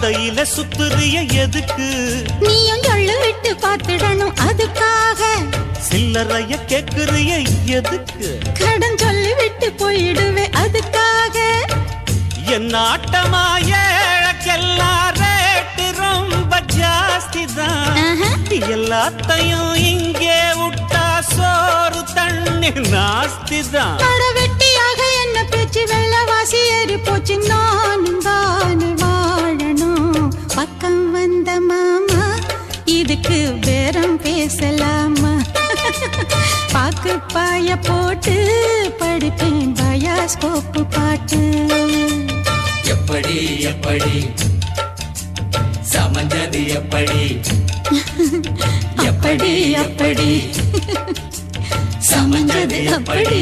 கட்டையில சுத்துறிய எதுக்கு? நீயும் சொல்லு விட்டு பார்த்துடணும் அதுக்காக. சில்லறைய கேக்குறிய எதுக்கு? கடன் சொல்லி விட்டு போயிடுவே அதுக்காக. என் ஆட்டமா ஏழக்கெல்லாம் ரேட்டு ரொம்ப ஜாஸ்தி தான். எல்லாத்தையும் இங்கே விட்டா சோறு தண்ணி நாஸ்தி தான். வெட்டியாக என்ன பேச்சு வெள்ளவாசி ஏறி போச்சு. நானும் தானே வாழணும். பக்கம் வந்த மாமா இதுக்கு பேரம் பேசலாமா? பாக்கு பாய போட்டு படிப்பேன் பயாஸ்கோப்பு பாட்டு. எப்படி எப்படி சமஞ்சது எப்படி? அப்படி அப்படி சமஞ்சது எப்படி?